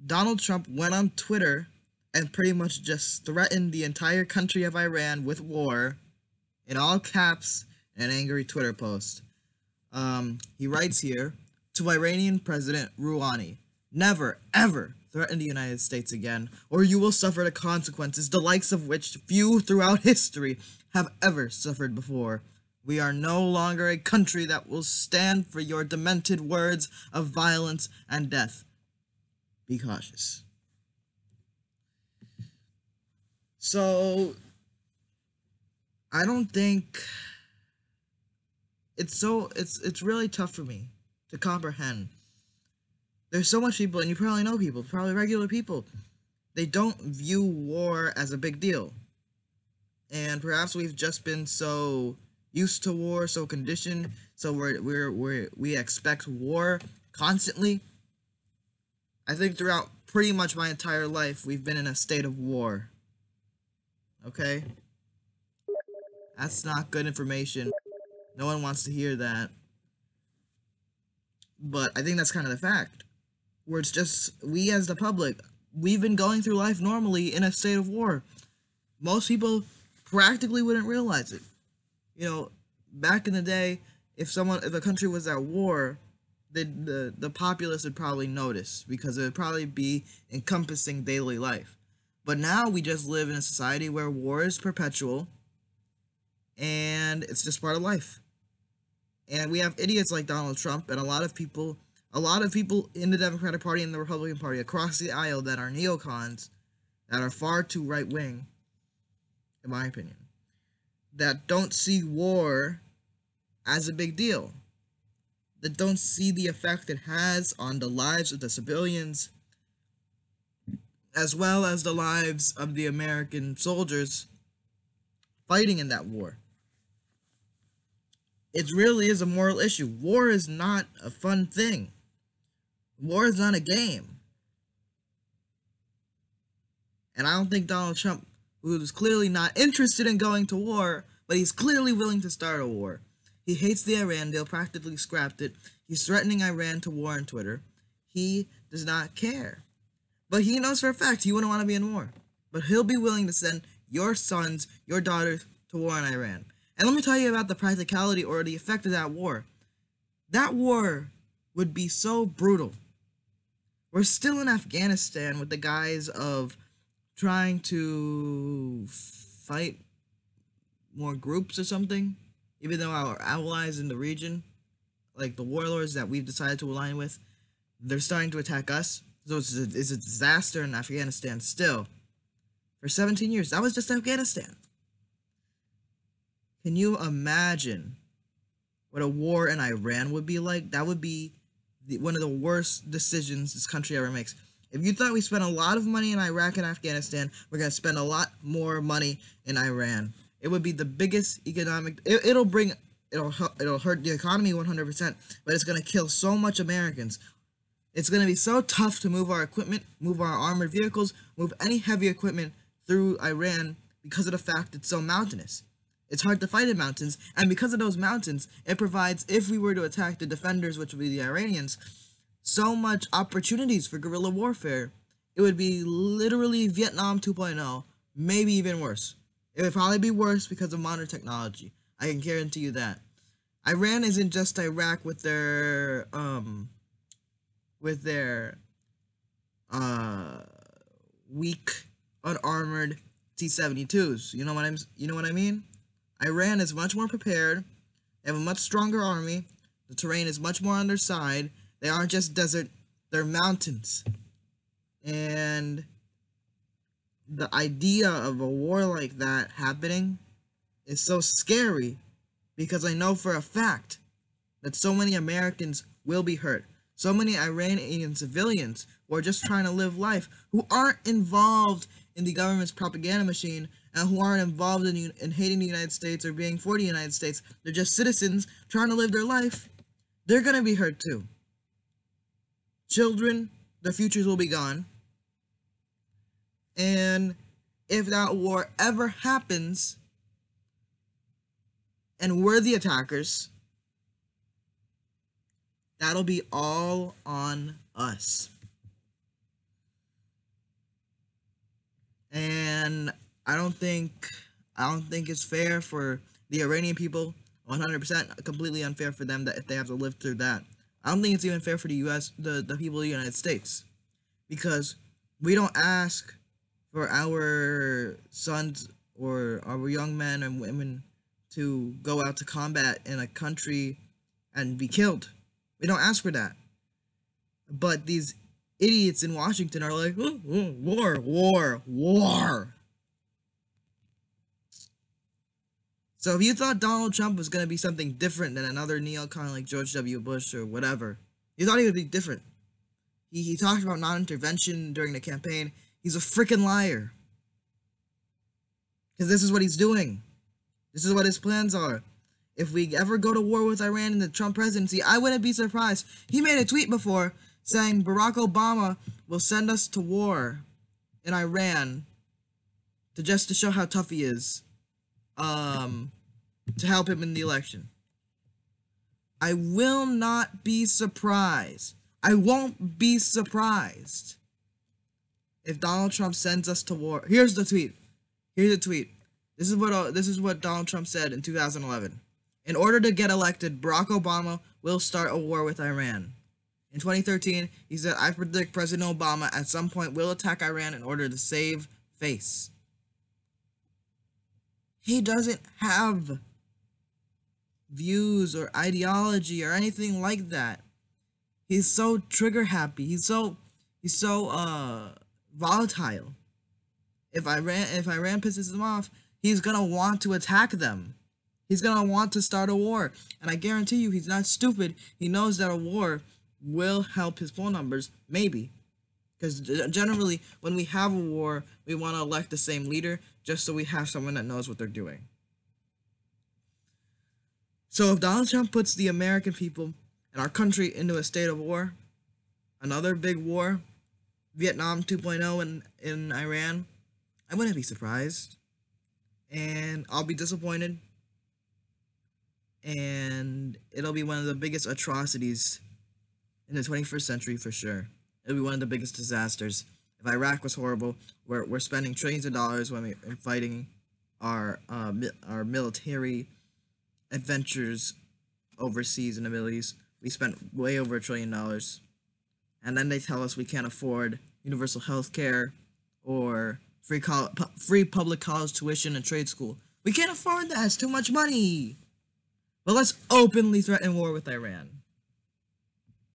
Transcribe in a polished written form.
Donald Trump went on Twitter and pretty much just threatened the entire country of Iran with war in all caps in an angry Twitter post. He writes here, to Iranian President Rouhani, never, ever threaten the United States again, or you will suffer the consequences, the likes of which few throughout history have ever suffered before. We are no longer a country that will stand for your demented words of violence and death. Be cautious. So, I don't think it's really tough for me to comprehend. There's so much people, and you probably know people, probably regular people, they don't view war as a big deal. And perhaps we've just been so used to war, so conditioned, so we expect war constantly. I think throughout pretty much my entire life, we've been in a state of war. Okay? That's not good information. No one wants to hear that. But I think that's kind of the fact. Where it's just, we as the public, we've been going through life normally in a state of war. Most people practically wouldn't realize it. You know, back in the day, if a country was at war, the populace would probably notice because it would probably be encompassing daily life. But now we just live in a society where war is perpetual and it's just part of life. And we have idiots like Donald Trump and a lot of people in the Democratic Party and the Republican Party across the aisle that are neocons, that are far too right wing, in my opinion, that don't see war as a big deal, that don't see the effect it has on the lives of the civilians, as well as the lives of the American soldiers fighting in that war. It really is a moral issue. War is not a fun thing. War is not a game. And I don't think Donald Trump, who is clearly not interested in going to war, but he's clearly willing to start a war. He hates the Iran deal, practically scrapped it. He's threatening Iran to war on Twitter. He does not care. But he knows for a fact he wouldn't want to be in war. But he'll be willing to send your sons, your daughters, to war in Iran. And let me tell you about the practicality or the effect of that war. That war would be so brutal. We're still in Afghanistan with the guise of trying to fight more groups or something, even though our allies in the region, like the warlords that we've decided to align with, they're starting to attack us. So it's a disaster in Afghanistan still. For 17 years, that was just Afghanistan. Can you imagine what a war in Iran would be like? That would be one of the worst decisions this country ever makes. If you thought we spent a lot of money in Iraq and Afghanistan, we're going to spend a lot more money in Iran. It would be the biggest economic... It'll hurt the economy 100%, but it's going to kill so much Americans. It's going to be so tough to move our equipment, move our armored vehicles, move any heavy equipment through Iran because of the fact it's so mountainous. It's hard to fight in mountains, and because of those mountains, it provides, if we were to attack the defenders, which would be the Iranians, so much opportunities for guerrilla warfare. It would be literally Vietnam 2.0, maybe even worse. It would probably be worse because of modern technology. I can guarantee you that. Iran isn't just Iraq with their weak, unarmored T-72s. You know what I mean? Iran is much more prepared. They have a much stronger army. The terrain is much more on their side. They aren't just desert, they're mountains. And the idea of a war like that happening is so scary because I know for a fact that so many Americans will be hurt. So many Iranian civilians who are just trying to live life, who aren't involved in the government's propaganda machine, and who aren't involved in hating the United States or being for the United States. They're just citizens trying to live their life. They're going to be hurt too. Children, their futures will be gone. And if that war ever happens, and we're the attackers, that'll be all on us. And I don't think it's fair for the Iranian people. 100% completely unfair for them that if they have to live through that. I don't think it's even fair for the U.S. the people of the United States, because we don't ask for our sons or our young men and women to go out to combat in a country and be killed. We don't ask for that. But these idiots in Washington are like, oh, war, war, war. So if you thought Donald Trump was going to be something different than another neocon like George W. Bush or whatever, you thought he would be different. He talked about non-intervention during the campaign. He's a freaking liar. Because this is what he's doing. This is what his plans are. If we ever go to war with Iran in the Trump presidency, I wouldn't be surprised. He made a tweet before saying Barack Obama will send us to war in Iran to show how tough he is, to help him in the election. I will not be surprised. I won't be surprised if Donald Trump sends us to war. Here's the tweet. This is what Donald Trump said in 2011. In order to get elected, Barack Obama will start a war with Iran. In 2013, he said, I predict President Obama at some point will attack Iran in order to save face. He doesn't have views or ideology or anything like that. He's so trigger happy. He's so volatile. If Iran pisses him off, he's gonna want to attack them. He's gonna want to start a war. And I guarantee you, he's not stupid. He knows that a war will help his poll numbers, maybe. Because generally, when we have a war, we want to elect the same leader just so we have someone that knows what they're doing. So if Donald Trump puts the American people and our country into a state of war, another big war, Vietnam 2.0 in Iran, I wouldn't be surprised. And I'll be disappointed. And it'll be one of the biggest atrocities in the 21st century for sure. It'll be one of the biggest disasters. If Iraq was horrible, we're spending trillions of dollars when we're fighting our military adventures overseas in the Middle East. We spent way over $1 trillion. And then they tell us we can't afford universal health care or free public college tuition and trade school. We can't afford that. It's too much money. But let's openly threaten war with Iran.